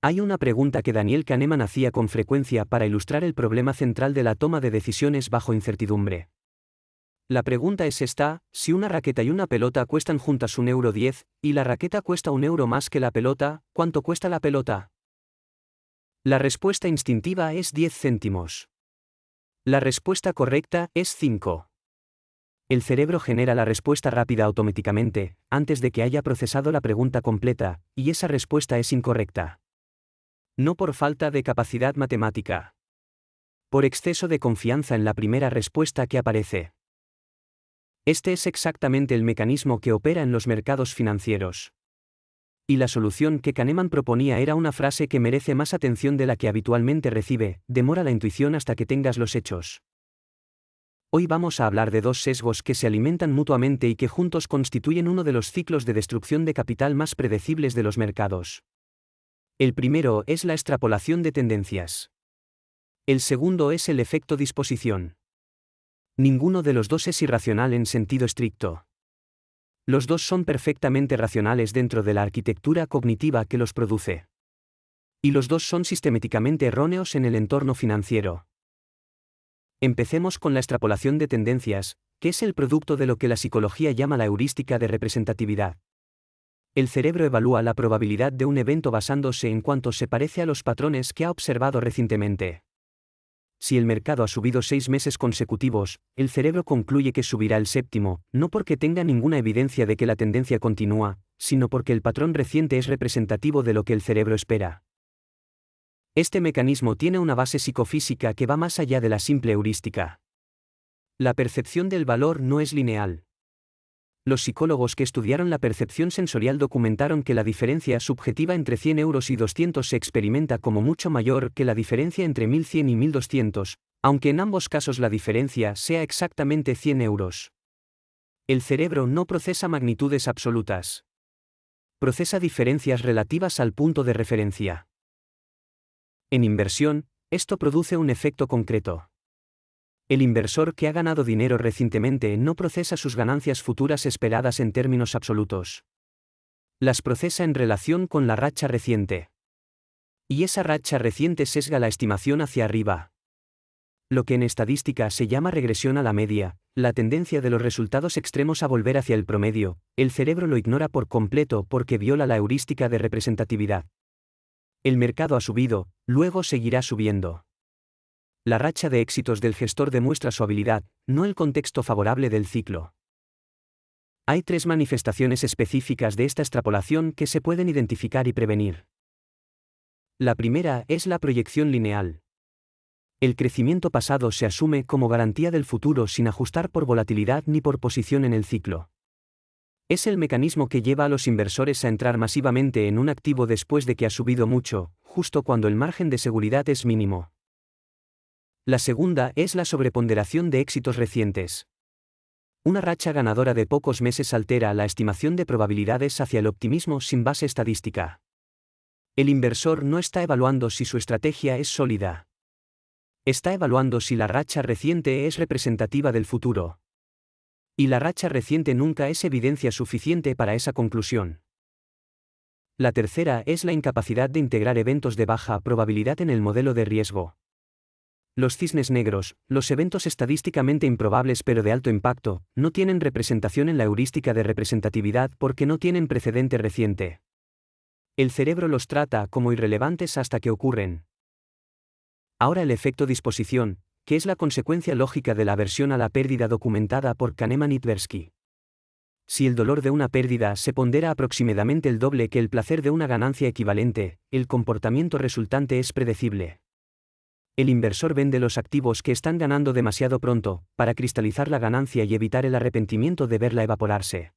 Hay una pregunta que Daniel Kahneman hacía con frecuencia para ilustrar el problema central de la toma de decisiones bajo incertidumbre. La pregunta es esta: si una raqueta y una pelota cuestan juntas 1,10 €, y la raqueta cuesta 1 € más que la pelota, ¿cuánto cuesta la pelota? La respuesta instintiva es 10 céntimos. La respuesta correcta es 5. El cerebro genera la respuesta rápida automáticamente, antes de que haya procesado la pregunta completa, y esa respuesta es incorrecta. No por falta de capacidad matemática. Por exceso de confianza en la primera respuesta que aparece. Este es exactamente el mecanismo que opera en los mercados financieros. Y la solución que Kahneman proponía era una frase que merece más atención de la que habitualmente recibe: demora la intuición hasta que tengas los hechos. Hoy vamos a hablar de dos sesgos que se alimentan mutuamente y que juntos constituyen uno de los ciclos de destrucción de capital más predecibles de los mercados. El primero es la extrapolación de tendencias. El segundo es el efecto disposición. Ninguno de los dos es irracional en sentido estricto. Los dos son perfectamente racionales dentro de la arquitectura cognitiva que los produce. Y los dos son sistemáticamente erróneos en el entorno financiero. Empecemos con la extrapolación de tendencias, que es el producto de lo que la psicología llama la heurística de representatividad. El cerebro evalúa la probabilidad de un evento basándose en cuánto se parece a los patrones que ha observado recientemente. Si el mercado ha subido 6 meses consecutivos, el cerebro concluye que subirá el séptimo, no porque tenga ninguna evidencia de que la tendencia continúa, sino porque el patrón reciente es representativo de lo que el cerebro espera. Este mecanismo tiene una base psicofísica que va más allá de la simple heurística. La percepción del valor no es lineal. Los psicólogos que estudiaron la percepción sensorial documentaron que la diferencia subjetiva entre 100 € y 200 se experimenta como mucho mayor que la diferencia entre 1100 y 1200, aunque en ambos casos la diferencia sea exactamente 100 €. El cerebro no procesa magnitudes absolutas. Procesa diferencias relativas al punto de referencia. En inversión, esto produce un efecto concreto. El inversor que ha ganado dinero recientemente no procesa sus ganancias futuras esperadas en términos absolutos. Las procesa en relación con la racha reciente. Y esa racha reciente sesga la estimación hacia arriba. Lo que en estadística se llama regresión a la media, la tendencia de los resultados extremos a volver hacia el promedio, el cerebro lo ignora por completo porque viola la heurística de representatividad. El mercado ha subido, luego seguirá subiendo. La racha de éxitos del gestor demuestra su habilidad, no el contexto favorable del ciclo. Hay 3 manifestaciones específicas de esta extrapolación que se pueden identificar y prevenir. La primera es la proyección lineal. El crecimiento pasado se asume como garantía del futuro sin ajustar por volatilidad ni por posición en el ciclo. Es el mecanismo que lleva a los inversores a entrar masivamente en un activo después de que ha subido mucho, justo cuando el margen de seguridad es mínimo. La segunda es la sobreponderación de éxitos recientes. Una racha ganadora de pocos meses altera la estimación de probabilidades hacia el optimismo sin base estadística. El inversor no está evaluando si su estrategia es sólida. Está evaluando si la racha reciente es representativa del futuro. Y la racha reciente nunca es evidencia suficiente para esa conclusión. La tercera es la incapacidad de integrar eventos de baja probabilidad en el modelo de riesgo. Los cisnes negros, los eventos estadísticamente improbables pero de alto impacto, no tienen representación en la heurística de representatividad porque no tienen precedente reciente. El cerebro los trata como irrelevantes hasta que ocurren. Ahora el efecto disposición, que es la consecuencia lógica de la aversión a la pérdida documentada por Kahneman y Tversky. Si el dolor de una pérdida se pondera aproximadamente el doble que el placer de una ganancia equivalente, el comportamiento resultante es predecible. El inversor vende los activos que están ganando demasiado pronto, para cristalizar la ganancia y evitar el arrepentimiento de verla evaporarse.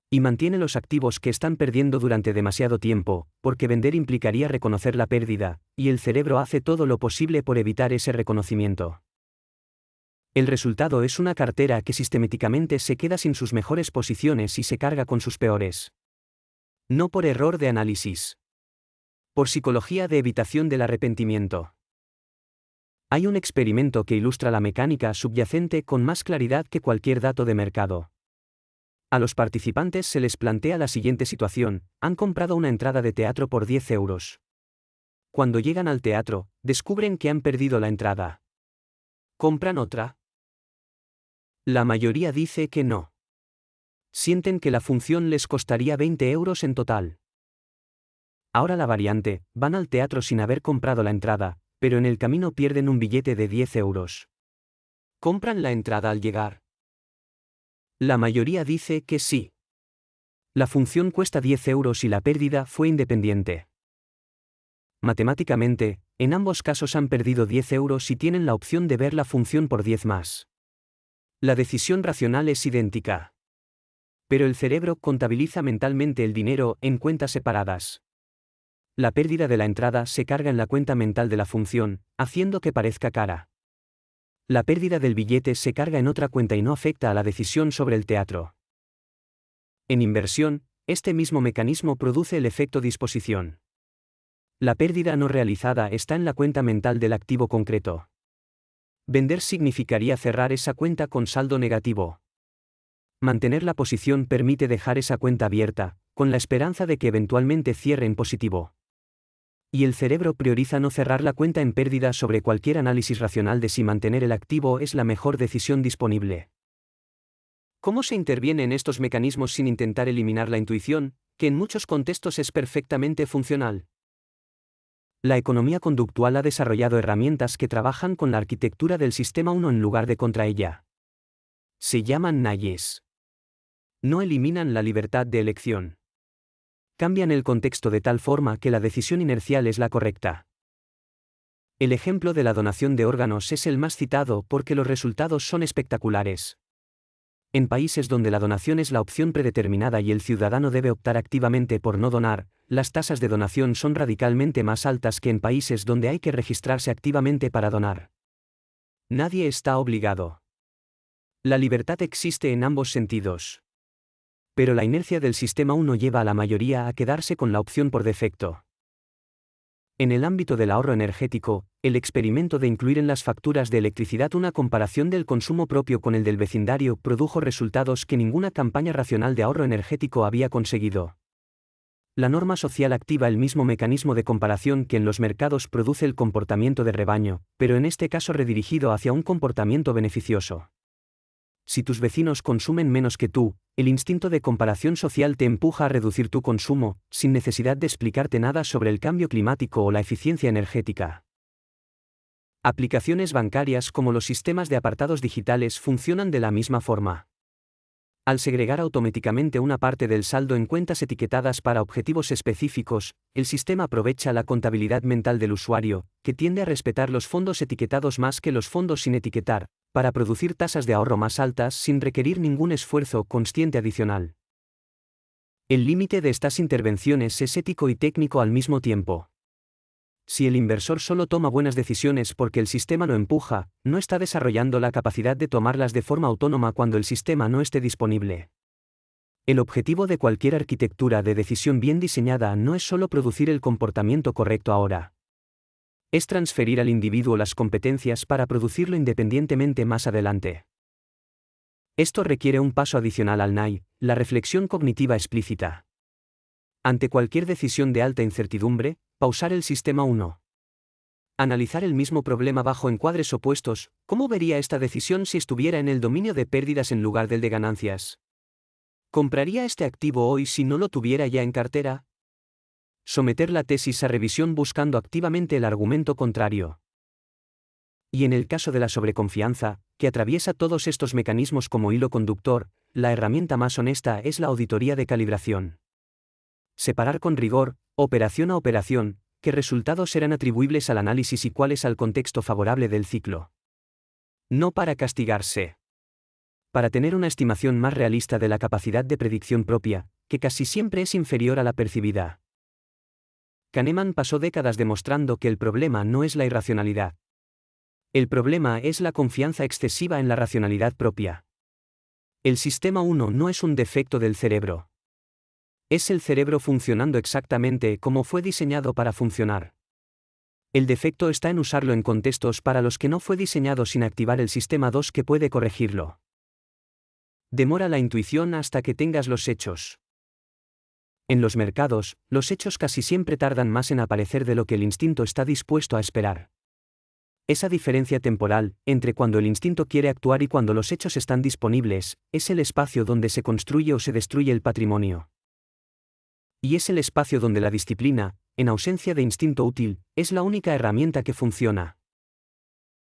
Y mantiene los activos que están perdiendo durante demasiado tiempo, porque vender implicaría reconocer la pérdida, y el cerebro hace todo lo posible por evitar ese reconocimiento. El resultado es una cartera que sistemáticamente se queda sin sus mejores posiciones y se carga con sus peores. No por error de análisis. Por psicología de evitación del arrepentimiento. Hay un experimento que ilustra la mecánica subyacente con más claridad que cualquier dato de mercado. A los participantes se les plantea la siguiente situación: han comprado una entrada de teatro por 10 €. Cuando llegan al teatro, descubren que han perdido la entrada. ¿Compran otra? La mayoría dice que no. Sienten que la función les costaría 20 euros en total. Ahora la variante, van al teatro sin haber comprado la entrada, pero en el camino pierden un billete de 10 euros. ¿Compran la entrada al llegar? La mayoría dice que sí. La función cuesta 10 euros y la pérdida fue independiente. Matemáticamente, en ambos casos han perdido 10 euros y tienen la opción de ver la función por 10 más. La decisión racional es idéntica. Pero el cerebro contabiliza mentalmente el dinero en cuentas separadas. La pérdida de la entrada se carga en la cuenta mental de la función, haciendo que parezca cara. La pérdida del billete se carga en otra cuenta y no afecta a la decisión sobre el teatro. En inversión, este mismo mecanismo produce el efecto disposición. La pérdida no realizada está en la cuenta mental del activo concreto. Vender significaría cerrar esa cuenta con saldo negativo. Mantener la posición permite dejar esa cuenta abierta, con la esperanza de que eventualmente cierre en positivo. Y el cerebro prioriza no cerrar la cuenta en pérdida sobre cualquier análisis racional de si mantener el activo es la mejor decisión disponible. ¿Cómo se interviene en estos mecanismos sin intentar eliminar la intuición, que en muchos contextos es perfectamente funcional? La economía conductual ha desarrollado herramientas que trabajan con la arquitectura del sistema 1 en lugar de contra ella. Se llaman nudges. No eliminan la libertad de elección. Cambian el contexto de tal forma que la decisión inercial es la correcta. El ejemplo de la donación de órganos es el más citado porque los resultados son espectaculares. En países donde la donación es la opción predeterminada y el ciudadano debe optar activamente por no donar, las tasas de donación son radicalmente más altas que en países donde hay que registrarse activamente para donar. Nadie está obligado. La libertad existe en ambos sentidos. Pero la inercia del sistema 1 lleva a la mayoría a quedarse con la opción por defecto. En el ámbito del ahorro energético, el experimento de incluir en las facturas de electricidad una comparación del consumo propio con el del vecindario produjo resultados que ninguna campaña racional de ahorro energético había conseguido. La norma social activa el mismo mecanismo de comparación que en los mercados produce el comportamiento de rebaño, pero en este caso redirigido hacia un comportamiento beneficioso. Si tus vecinos consumen menos que tú, el instinto de comparación social te empuja a reducir tu consumo, sin necesidad de explicarte nada sobre el cambio climático o la eficiencia energética. Aplicaciones bancarias como los sistemas de apartados digitales funcionan de la misma forma. Al segregar automáticamente una parte del saldo en cuentas etiquetadas para objetivos específicos, el sistema aprovecha la contabilidad mental del usuario, que tiende a respetar los fondos etiquetados más que los fondos sin etiquetar, para producir tasas de ahorro más altas sin requerir ningún esfuerzo consciente adicional. El límite de estas intervenciones es ético y técnico al mismo tiempo. Si el inversor solo toma buenas decisiones porque el sistema lo empuja, no está desarrollando la capacidad de tomarlas de forma autónoma cuando el sistema no esté disponible. El objetivo de cualquier arquitectura de decisión bien diseñada no es solo producir el comportamiento correcto ahora. Es transferir al individuo las competencias para producirlo independientemente más adelante. Esto requiere un paso adicional al NAI, la reflexión cognitiva explícita. Ante cualquier decisión de alta incertidumbre, pausar el sistema 1. Analizar el mismo problema bajo encuadres opuestos. ¿Cómo vería esta decisión si estuviera en el dominio de pérdidas en lugar del de ganancias? ¿Compraría este activo hoy si no lo tuviera ya en cartera? Someter la tesis a revisión buscando activamente el argumento contrario. Y en el caso de la sobreconfianza, que atraviesa todos estos mecanismos como hilo conductor, la herramienta más honesta es la auditoría de calibración. Separar con rigor, operación a operación, qué resultados serán atribuibles al análisis y cuáles al contexto favorable del ciclo. No para castigarse. Para tener una estimación más realista de la capacidad de predicción propia, que casi siempre es inferior a la percibida. Kahneman pasó décadas demostrando que el problema no es la irracionalidad. El problema es la confianza excesiva en la racionalidad propia. El sistema 1 no es un defecto del cerebro. Es el cerebro funcionando exactamente como fue diseñado para funcionar. El defecto está en usarlo en contextos para los que no fue diseñado sin activar el sistema 2 que puede corregirlo. Demora la intuición hasta que tengas los hechos. En los mercados, los hechos casi siempre tardan más en aparecer de lo que el instinto está dispuesto a esperar. Esa diferencia temporal, entre cuando el instinto quiere actuar y cuando los hechos están disponibles, es el espacio donde se construye o se destruye el patrimonio. Y es el espacio donde la disciplina, en ausencia de instinto útil, es la única herramienta que funciona.